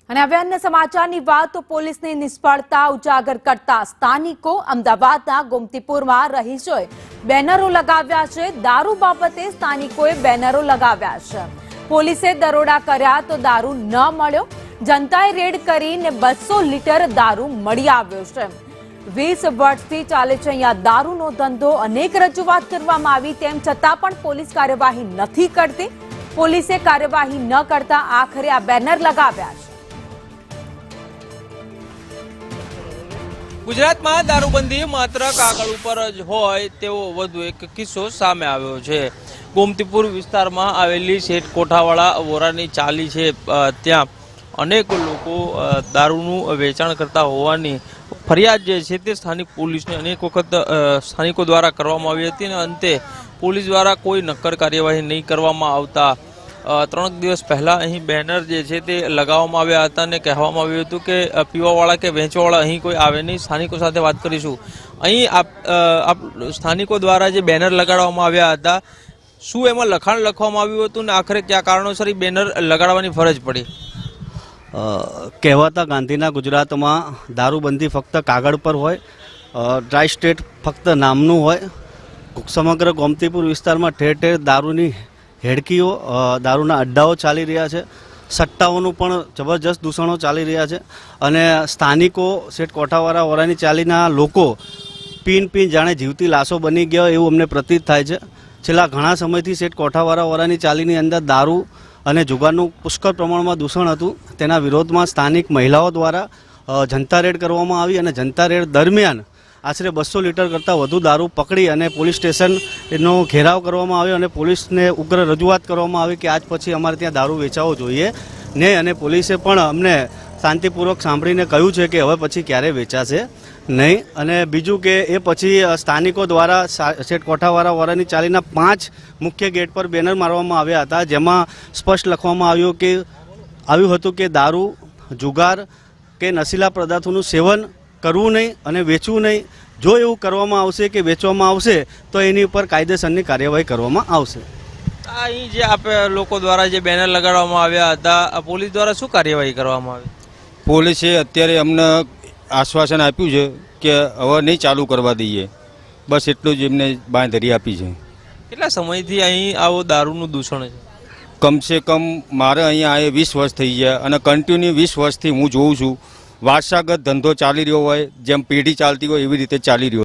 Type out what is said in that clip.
અને હવે અન્ય સમાચારની વાત તો પોલીસની નિષ્ફળતા ઉજાગર કરતા સ્થાનિકો અમદાવાદના ગોમતીપુરમાં રહીશોએ બેનરો લગાવ્યા છે। દારૂ બાબતે સ્થાનિકોએ બેનરો લગાવ્યા છે। પોલીસે દરોડા કર્યા તો દારૂ ન મળ્યો। જનતાએ રેડ કરીને 200 લીટર દારૂ મળી આવ્યો છે। 20 વર્ષથી ચાલે છે અહીંયા દારૂનો ધંધો। અનેક રજૂઆત કરવામાં આવી તેમ છતાં પણ પોલીસ કાર્યવાહી નથી કરતી। પોલીસે કાર્યવાહી ન કરતા આખરે આ બેનર લગાવ્યા છે। ગુજરાતમાં દારૂબંધી માત્ર કાગળ ઉપર જ હોય તેવો વધુ એક કિસ્સો સામે આવ્યો છે। ગોમતીપુર વિસ્તારમાં આવેલી શેઠ કોઠાવાળા વોરાની ચાલી છે, ત્યાં અનેક લોકો દારૂનું વેચાણ કરતા હોવાની ફરિયાદ જે છે તે સ્થાનિક પોલીસને અનેક વખત સ્થાનિકો દ્વારા કરવામાં આવી હતી અને અંતે પોલીસ દ્વારા કોઈ નક્કર કાર્યવાહી નહીં કરવામાં આવતા 3 દિવસ પહેલા અહીં બેનર જે છે તે લગાવવામાં આવ્યા હતા અને કહેવામાં આવ્યું હતું કે પીવાવાળા કે વેચવાવાળા અહીં કોઈ આવે નહીં। સ્થાનિકો સાથે વાત કરીશું। અહીં આપ સ્થાનિકો દ્વારા જે બેનર લગાડવામાં આવ્યા હતા, શું એમાં લખાણ લખવામાં આવ્યું હતું ને આખરે કયા કારણોસર એ બેનર લગાડવાની ફરજ પડી? કહેવાતા ગાંધીના ગુજરાતમાં દારૂબંધી ફક્ત કાગળ પર હોય, ડ્રાય સ્ટેટ ફક્ત નામનું હોય। સમગ્ર ગોમતીપુર વિસ્તારમાં ઠેર ઠેર દારૂની હેડકીઓ, દારૂના અડ્ડાઓ ચાલી રહ્યા છે। સટ્ટાઓનું પણ જબરજસ્ત દૂષણો ચાલી રહ્યા છે અને સ્થાનિકો શેઠ કોઠાવાળા વોરાની ચાલીના લોકો પીન જાણે જીવતી લાશો બની ગયા એવું અમને પ્રતીત થાય છે। છેલ્લા ઘણા સમયથી શેઠ કોઠાવાળા વોરાની ચાલીની અંદર દારૂ અને જુગારનું પુષ્કળ પ્રમાણમાં દૂષણ હતું। તેના વિરોધમાં સ્થાનિક મહિલાઓ દ્વારા જનતા રેડ કરવામાં આવી અને જનતા રેડ દરમિયાન આશરે 200 લીટર કરતાં વધુ દારૂ પકડી અને પોલીસ સ્ટેશનનો ઘેરાવ કરવામાં આવ્યો અને પોલીસને ઉગ્ર રજૂઆત કરવામાં આવી કે આજ પછી અમારે ત્યાં દારૂ વેચાવો જોઈએ નહીં। અને પોલીસે પણ અમને શાંતિપૂર્વક સાંભળીને કહ્યું છે કે હવે પછી ક્યારેય વેચાશે નહીં। અને બીજું કે એ પછી સ્થાનિકો દ્વારા શેઠ કોઠાવાળા વોરાની ચાલીના 5 મુખ્ય ગેટ પર બેનર મારવામાં આવ્યા હતા, જેમાં સ્પષ્ટ લખવામાં આવ્યું હતું કે દારૂ, જુગાર કે નશીલા પદાર્થોનું સેવન કરવું નહીં અને વેચવું નહીં। જો એવું કરવામાં આવશે કે વેચવામાં આવશે તો એની ઉપર કાયદેસરની કાર્યવાહી કરવામાં આવશે। અહીં જે આપણે લોકો દ્વારા જે બેનર લગાડવામાં આવ્યા હતા, પોલીસ દ્વારા શું કાર્યવાહી કરવામાં આવી? પોલીસે અત્યારે અમને આશ્વાસન આપ્યું છે કે હવે નહીં ચાલુ કરવા દઈએ, બસ એટલું જ એમને બાંયધરી આપી છે। કેટલા સમયથી અહીં આવો દારૂનું દૂષણ છે? કમસે કમ મારે અહીંયા આ 20 વર્ષ થઈ ગયા અને કન્ટિન્યુ 20 વર્ષથી હું જોઉં છું વારસાગત ધંધો ચાલી રહ્યો હોય, જેમ પેઢી ચાલતી હોય એવી રીતે ચાલી રહ્યો।